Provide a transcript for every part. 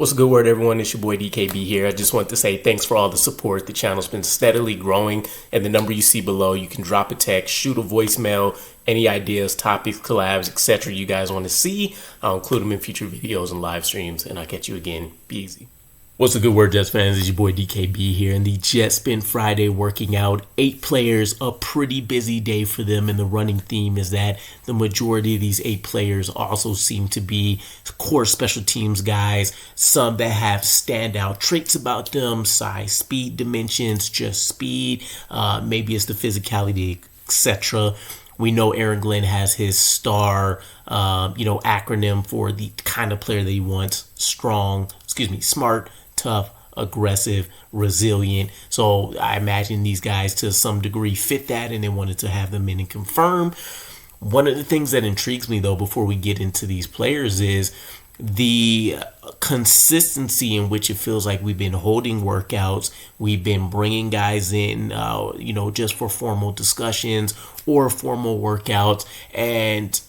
What's a good word, everyone? It's your boy DKB here. I just want to say thanks for all the support. The channel's been steadily growing, and the number you see below, you can drop a text, shoot a voicemail, any ideas, topics, collabs, etc. you guys want to see. I'll include them in future videos and live streams, and I'll catch you again. Be easy. What's a good word, Jets fans? It's your boy DKB here, and the Jets spend Friday working out 8 players, a pretty busy day for them, and the running theme is that the majority of these 8 players also seem to be core special teams guys, some that have standout traits about them, size, speed, dimensions, just speed, maybe it's the physicality, etc. We know Aaron Glenn has his STAR, acronym for the kind of player that he wants: smart, tough, aggressive, resilient. So I imagine these guys to some degree fit that, and they wanted to have them in and confirm. One of the things that intrigues me, though, before we get into these players is the consistency in which it feels like we've been holding workouts. We've been bringing guys in, just for formal discussions or formal workouts, and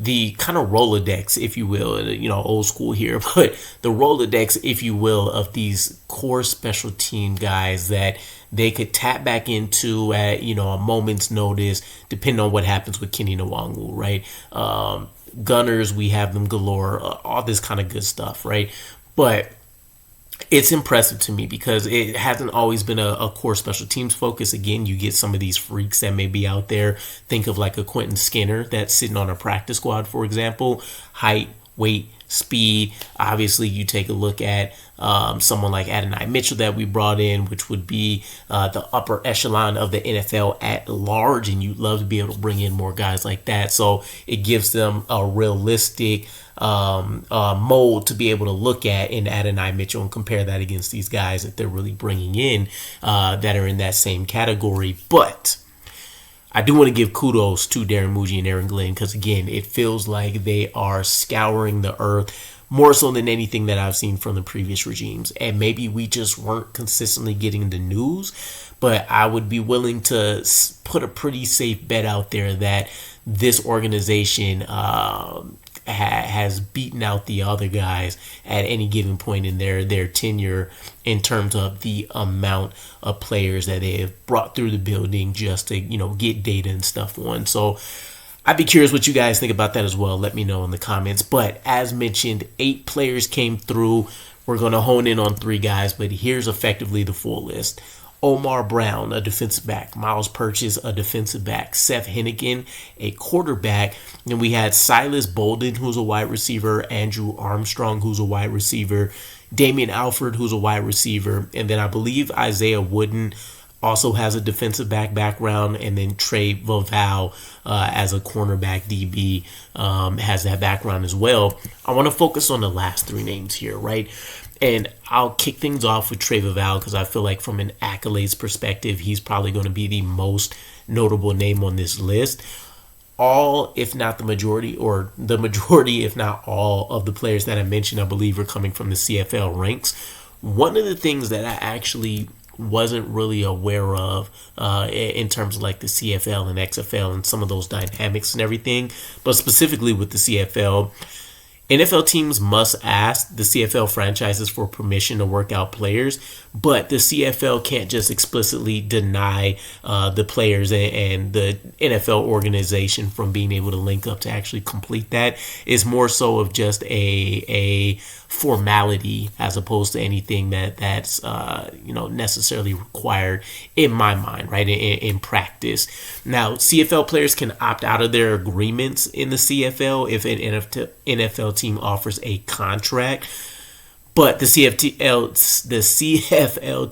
the kind of Rolodex, if you will, old school here, but the Rolodex, if you will, of these core special team guys that they could tap back into at, a moment's notice, depending on what happens with Kenny Nwangu, right? Gunners, we have them galore, all this kind of good stuff, right? But it's impressive to me because it hasn't always been a core special teams focus. Again, you get some of these freaks that may be out there. Think of like a Quentin Skinner that's sitting on a practice squad, for example. Height, weight, speed. Obviously, you take a look at someone like Adonai Mitchell that we brought in, which would be the upper echelon of the NFL at large, and you'd love to be able to bring in more guys like that. So it gives them a realistic mold to be able to look at in Adonai Mitchell and compare that against these guys that they're really bringing in that are in that same category. But I do want to give kudos to Darren Muji and Aaron Glenn because, again, it feels like they are scouring the earth more so than anything that I've seen from the previous regimes. And maybe we just weren't consistently getting the news, but I would be willing to put a pretty safe bet out there that this organization has beaten out the other guys at any given point in their tenure in terms of the amount of players that they have brought through the building just to, get data and stuff on. So I'd be curious what you guys think about that as well. Let me know in the comments. But as mentioned, 8 players came through. We're going to hone in on 3 guys, but here's effectively the full list. Omar Brown, a defensive back. Miles Purchase, a defensive back. Seth Hennigan, a quarterback. Then we had Silas Bolden, who's a wide receiver. Andrew Armstrong, who's a wide receiver. Damen Alfred, who's a wide receiver. And then I believe Isaiah Wooden also has a defensive back background. And then Trey Vaval as a cornerback DB has that background as well. I want to focus on the last 3 names here, right? And I'll kick things off with Trey Vaval because I feel like from an accolades perspective, he's probably going to be the most notable name on this list. All, if not the majority, or the majority, if not all, of the players that I mentioned, I believe, are coming from the CFL ranks. One of the things that I actually wasn't really aware of in terms of like the CFL and XFL and some of those dynamics and everything, but specifically with the CFL, NFL teams must ask the CFL franchises for permission to work out players, but the CFL can't just explicitly deny the players and the NFL organization from being able to link up to actually complete that. It's more so of just a formality as opposed to anything that's necessarily required in my mind, right, in practice. Now, CFL players can opt out of their agreements in the CFL if an NFL team offers a contract, but the CFL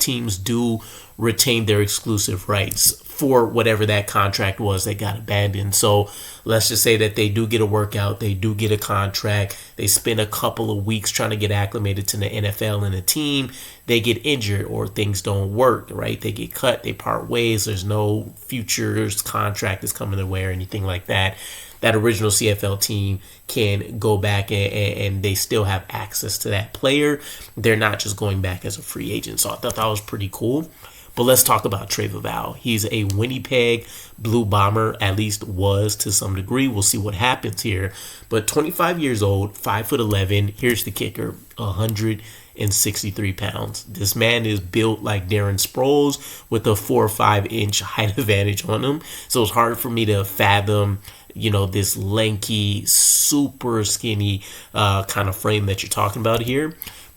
teams do retain their exclusive rights for whatever that contract was that got abandoned. So let's just say that they do get a workout, they do get a contract, they spend a couple of weeks trying to get acclimated to the NFL and the team, they get injured or things don't work, right? They get cut, they part ways, there's no futures contract that's coming their way or anything like that. That original CFL team can go back and they still have access to that player. They're not just going back as a free agent. So I thought that was pretty cool. But let's talk about Trey Vaval. He's a Winnipeg Blue Bomber, at least was to some degree. We'll see what happens here. But 25 years old, 5'11". Here's the kicker, 163 pounds. This man is built like Darren Sproles with a 4 or 5 inch height advantage on him. So it's hard for me to fathom, this lanky, super skinny kind of frame that you're talking about here.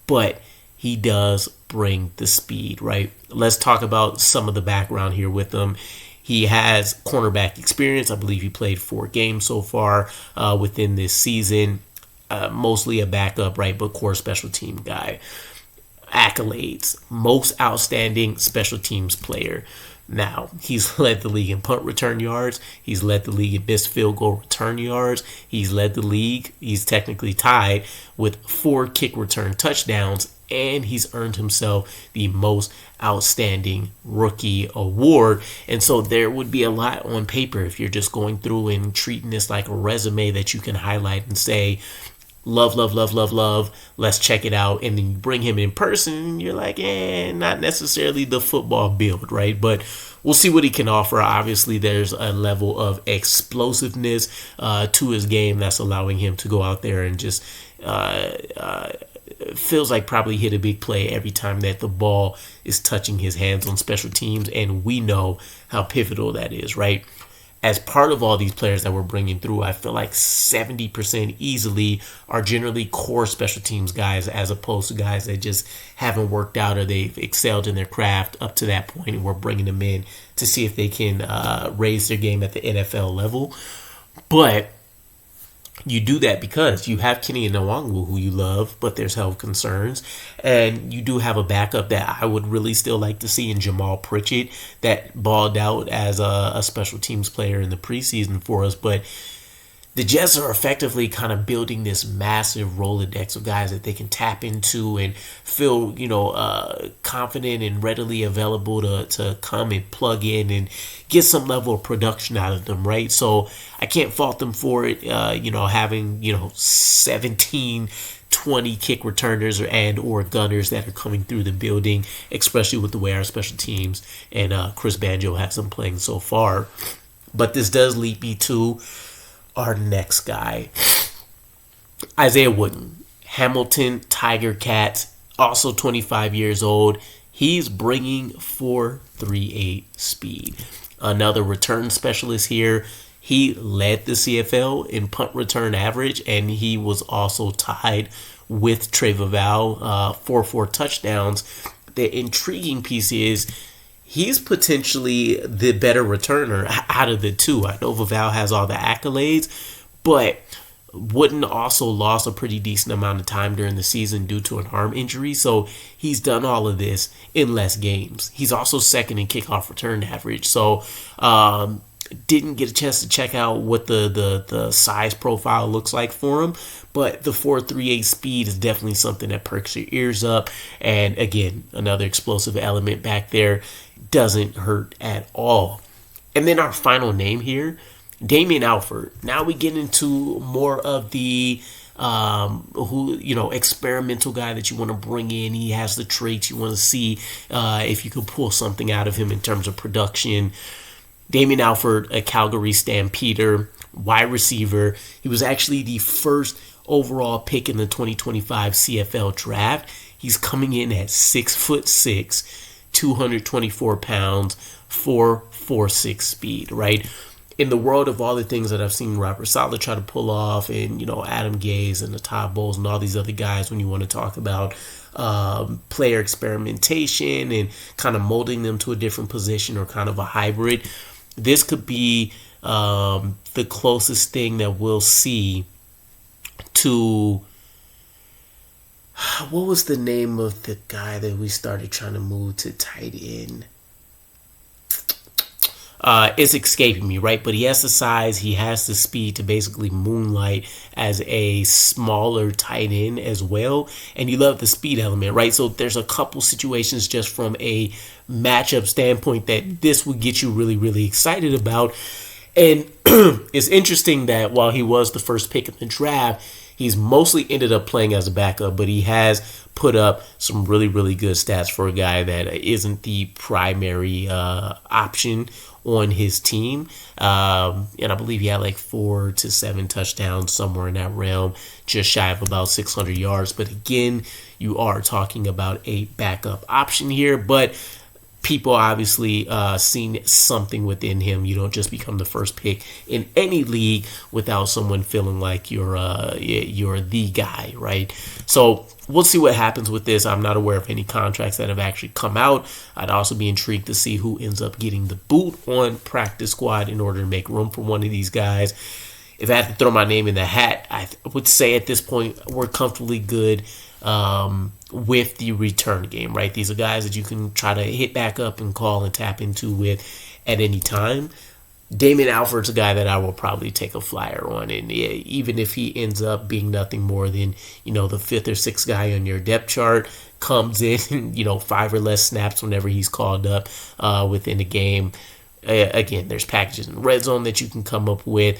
But he does bring the speed, right? Let's talk about some of the background here with him. He has cornerback experience. I believe he played 4 games so far within this season. Mostly a backup, right? But core special team guy. Accolades. Most outstanding special teams player. Now, he's led the league in punt return yards. He's led the league in missed field goal return yards. He's led the league. He's technically tied with 4 kick return touchdowns. And he's earned himself the most outstanding rookie award. And so there would be a lot on paper if you're just going through and treating this like a resume that you can highlight and say, love, love, love, love, love. Let's check it out. And then you bring him in person and you're like, not necessarily the football build, right? But we'll see what he can offer. Obviously, there's a level of explosiveness to his game that's allowing him to go out there and just feels like probably hit a big play every time that the ball is touching his hands on special teams. And we know how pivotal that is, right? As part of all these players that we're bringing through, I feel like 70% easily are generally core special teams guys, as opposed to guys that just haven't worked out or they've excelled in their craft up to that point, and we're bringing them in to see if they can raise their game at the NFL level. But you do that because you have Kenny Nwangwu, who you love, but there's health concerns. And you do have a backup that I would really still like to see in Jamal Pritchett, that balled out as a special teams player in the preseason for us. But the Jets are effectively kind of building this massive Rolodex of guys that they can tap into and feel, confident and readily available to come and plug in and get some level of production out of them, right? So I can't fault them for it, having, 17, 20 kick returners or gunners that are coming through the building, especially with the way our special teams and Chris Banjo has them playing so far. But this does lead me to our next guy, Isaiah Wooden, Hamilton Tiger Cats, also 25 years old. He's bringing 4.38 speed. Another return specialist here. He led the CFL in punt return average, and he was also tied with Trey Vaval, 4 touchdowns. The intriguing piece is he's potentially the better returner out of the two. I know Vaval has all the accolades, but Wooden also lost a pretty decent amount of time during the season due to an arm injury. So he's done all of this in less games. He's also second in kickoff return average. So didn't get a chance to check out what the size profile looks like for him. But the 4.38 speed is definitely something that perks your ears up. And again, another explosive element back there. Doesn't hurt at all. And then our final name here, Damen Alfred. Now we get into more of the experimental guy that you want to bring in. He has the traits you want to see if you can pull something out of him in terms of production. Damen Alfred, a Calgary Stampeder, wide receiver. He was actually the first overall pick in the 2025 CFL draft. He's coming in at 6'6", 224 pounds, 4.46 speed, right? In the world of all the things that I've seen Robert Saleh try to pull off, and Adam Gase and the Todd Bowles and all these other guys, when you want to talk about player experimentation and kind of molding them to a different position or kind of a hybrid, this could be the closest thing that we'll see to, what was the name of the guy that we started trying to move to tight end? It's escaping me, right? But he has the size, he has the speed to basically moonlight as a smaller tight end as well. And you love the speed element, right? So there's a couple situations just from a matchup standpoint that this would get you really, really excited about. And it's interesting that while he was the first pick in the draft, He's mostly ended up playing as a backup, but he has put up some really, really good stats for a guy that isn't the primary option on his team. And I believe he had like 4 to 7 touchdowns, somewhere in that realm, just shy of about 600 yards. But again, you are talking about a backup option here, but people obviously seen something within him. You don't just become the first pick in any league without someone feeling like you're the guy, right? So we'll see what happens with this. I'm not aware of any contracts that have actually come out. I'd also be intrigued to see who ends up getting the boot on practice squad in order to make room for one of these guys. If I had to throw my name in the hat, I would say at this point we're comfortably good with the return game, right? These are guys that you can try to hit back up and call and tap into with at any time. Damen Alfred's a guy that I will probably take a flyer on, and even if he ends up being nothing more than, the 5th or 6th guy on your depth chart, comes in, 5 or less snaps whenever he's called up within the game. Again, there's packages in the red zone that you can come up with.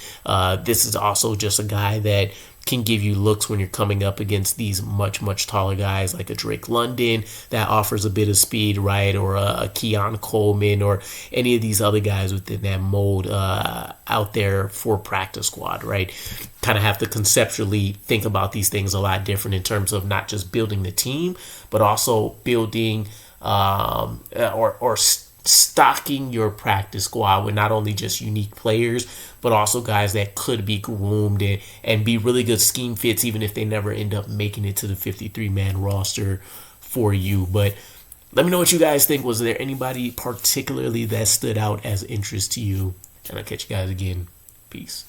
This is also just a guy that can give you looks when you're coming up against these much, much taller guys like a Drake London that offers a bit of speed, right? Or a Keon Coleman or any of these other guys within that mold out there for practice squad, right? Kind of have to conceptually think about these things a lot different in terms of not just building the team, but also building or stocking your practice squad with not only just unique players, but also guys that could be groomed and be really good scheme fits, even if they never end up making it to the 53-man roster for you. But let me know what you guys think. Was there anybody particularly that stood out as interest to you? And I'll catch you guys again. Peace.